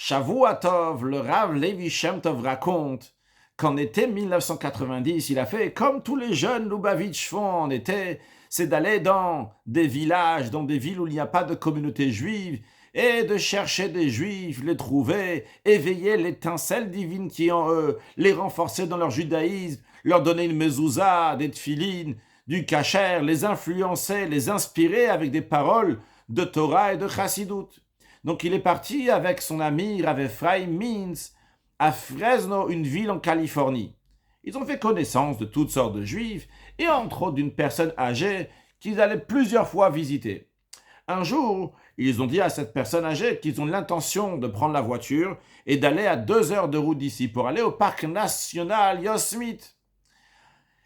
Shavuatov, le Rav Levi Shem Tov raconte qu'en été 1990, il a fait comme tous les jeunes Lubavitch font en été, c'est d'aller dans des villages, dans des villes où il n'y a pas de communauté juive, et de chercher des juifs, les trouver, éveiller l'étincelle divine qui est en eux, les renforcer dans leur judaïsme, leur donner une mezouza, des tfilines, du kasher, les influencer, les inspirer avec des paroles de Torah et de Chassidut. Donc il est parti avec son ami Rav Ephraim Mintz à Fresno, une ville en Californie. Ils ont fait connaissance de toutes sortes de juifs et entre autres d'une personne âgée qu'ils allaient plusieurs fois visiter. Un jour, ils ont dit à cette personne âgée qu'ils ont l'intention de prendre la voiture et d'aller à 2 heures de route d'ici pour aller au parc national Yosemite.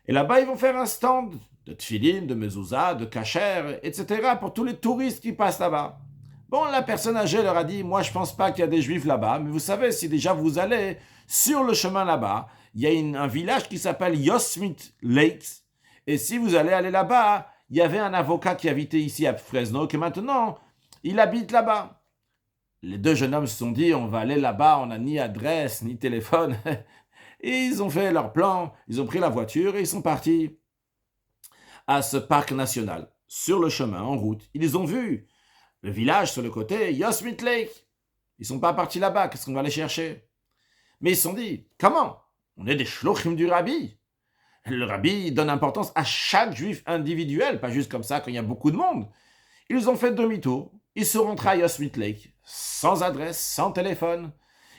Et là-bas, ils vont faire un stand de tfilin, de mezouza, de kasher, etc. pour tous les touristes qui passent là-bas. Bon, la personne âgée leur a dit, moi je pense pas qu'il y a des juifs là-bas, mais vous savez, si déjà vous allez sur le chemin là-bas, il y a un village qui s'appelle Yosemite Lakes, et si vous allez là-bas, il y avait un avocat qui habitait ici à Fresno, que maintenant, il habite là-bas. Les deux jeunes hommes se sont dit, on va aller là-bas, on n'a ni adresse, ni téléphone. Et ils ont fait leur plan, ils ont pris la voiture et ils sont partis à ce parc national. Sur le chemin, en route, ils ont vu le village sur le côté, Yosemite Lake. Ils sont pas partis là-bas, qu'est-ce qu'on va aller chercher? Mais ils se sont dit, comment? On est des shlochim du rabbi. Le rabbi donne importance à chaque juif individuel, pas juste comme ça quand il y a beaucoup de monde. Ils ont fait demi-tour, ils sont rentrés à Yosemite Lake, sans adresse, sans téléphone.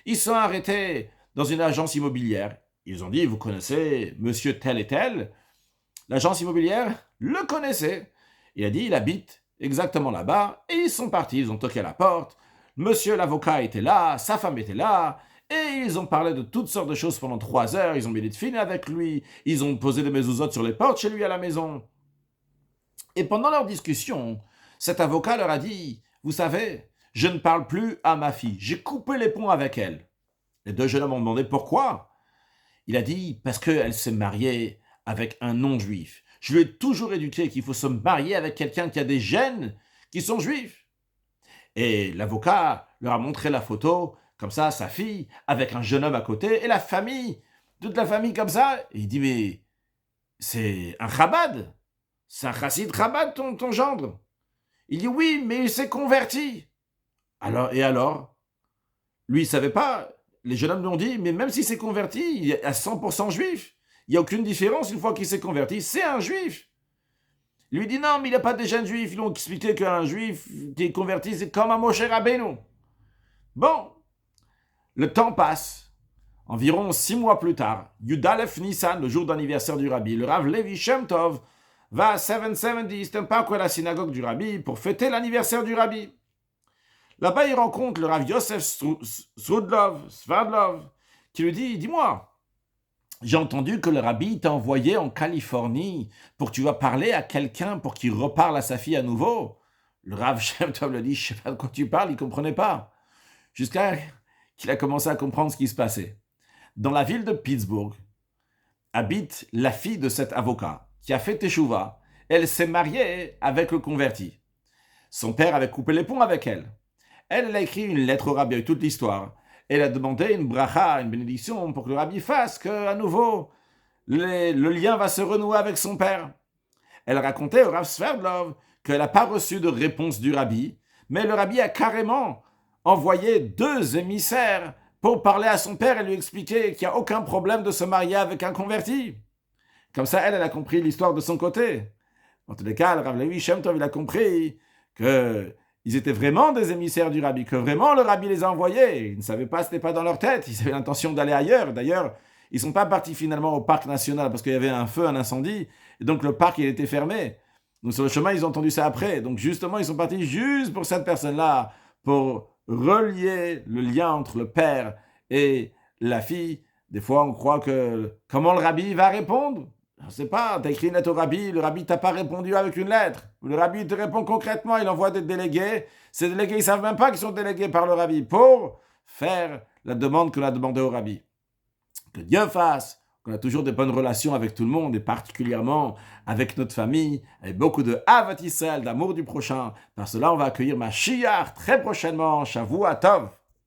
Ils sont arrêtés dans une agence immobilière. Ils ont dit, vous connaissez monsieur tel et tel? L'agence immobilière le connaissait. Il a dit, il habite exactement là-bas, et ils sont partis, ils ont toqué à la porte. Monsieur l'avocat était là, sa femme était là, et ils ont parlé de toutes sortes de choses pendant 3 heures, ils ont mis des tefilines avec lui, ils ont posé des mezuzot sur les portes chez lui à la maison. Et pendant leur discussion, cet avocat leur a dit, vous savez, je ne parle plus à ma fille, j'ai coupé les ponts avec elle. Les deux jeunes hommes ont demandé pourquoi. Il a dit, parce qu'elle s'est mariée avec un non-juif. Je lui ai toujours éduqué qu'il faut se marier avec quelqu'un qui a des gènes qui sont juifs. Et l'avocat leur a montré la photo, comme ça, sa fille, avec un jeune homme à côté, et la famille, toute la famille comme ça. Et il dit, mais c'est un Chabad, c'est un chassid Chabad, ton gendre. Il dit, oui, mais il s'est converti. Alors lui, il ne savait pas. Les jeunes hommes lui ont dit, mais même s'il s'est converti, il est à 100% juif. Il n'y a aucune différence une fois qu'il s'est converti, c'est un juif. Il lui dit non, mais il n'y a pas de jeunes juifs. Ils lui ont expliqué qu'un juif qui est converti, c'est comme un Moshe Rabbeinu. Bon, le temps passe. Environ 6 mois plus tard, Yudalef Nissan, le jour d'anniversaire du rabbi, le Rav Levi Shem Tov va à 770, c'est un parc à la synagogue du rabbi, pour fêter l'anniversaire du rabbi. Là-bas, il rencontre le Rav Yosef Sverdlov, qui lui dit, dis-moi, j'ai entendu que le rabbi t'a envoyé en Californie pour que tu vas parler à quelqu'un pour qu'il reparle à sa fille à nouveau. Le Rav Shem Tov lui dit, je ne sais pas de quoi tu parles, il ne comprenait pas. Jusqu'à qu'il a commencé à comprendre ce qui se passait. Dans la ville de Pittsburgh, habite la fille de cet avocat qui a fait teshuva. Elle s'est mariée avec le converti. Son père avait coupé les ponts avec elle. Elle a écrit une lettre au rabbi avec toute l'histoire. Elle a demandé une bracha, une bénédiction, pour que le rabbi fasse qu'à nouveau, le lien va se renouer avec son père. Elle racontait au Rav Sverdlov qu'elle n'a pas reçu de réponse du rabbi, mais le rabbi a carrément envoyé 2 émissaires pour parler à son père et lui expliquer qu'il n'y a aucun problème de se marier avec un converti. Comme ça, elle a compris l'histoire de son côté. En tous les cas, le Rav Levi Shem Tov, il a compris qu'ils étaient vraiment des émissaires du rabbi, que vraiment le rabbi les a envoyés. Ils ne savaient pas, ce n'était pas dans leur tête. Ils avaient l'intention d'aller ailleurs. D'ailleurs, ils ne sont pas partis finalement au parc national parce qu'il y avait un feu, un incendie. Et donc le parc, il était fermé. Donc sur le chemin, ils ont entendu ça après. Donc justement, ils sont partis juste pour cette personne-là, pour relier le lien entre le père et la fille. Des fois, on croit que comment le rabbi va répondre? Je ne sais pas, tu as écrit une lettre au rabbi, le rabbi t'a pas répondu avec une lettre. Le rabbi te répond concrètement, il envoie des délégués. Ces délégués, ils ne savent même pas qu'ils sont délégués par le rabbi pour faire la demande qu'on a demandée au rabbi. Que Dieu fasse qu'on a toujours des bonnes relations avec tout le monde, et particulièrement avec notre famille, avec beaucoup de Avat Yisrael, d'amour du prochain. Par cela, on va accueillir Mashiach très prochainement. Shavua Tov.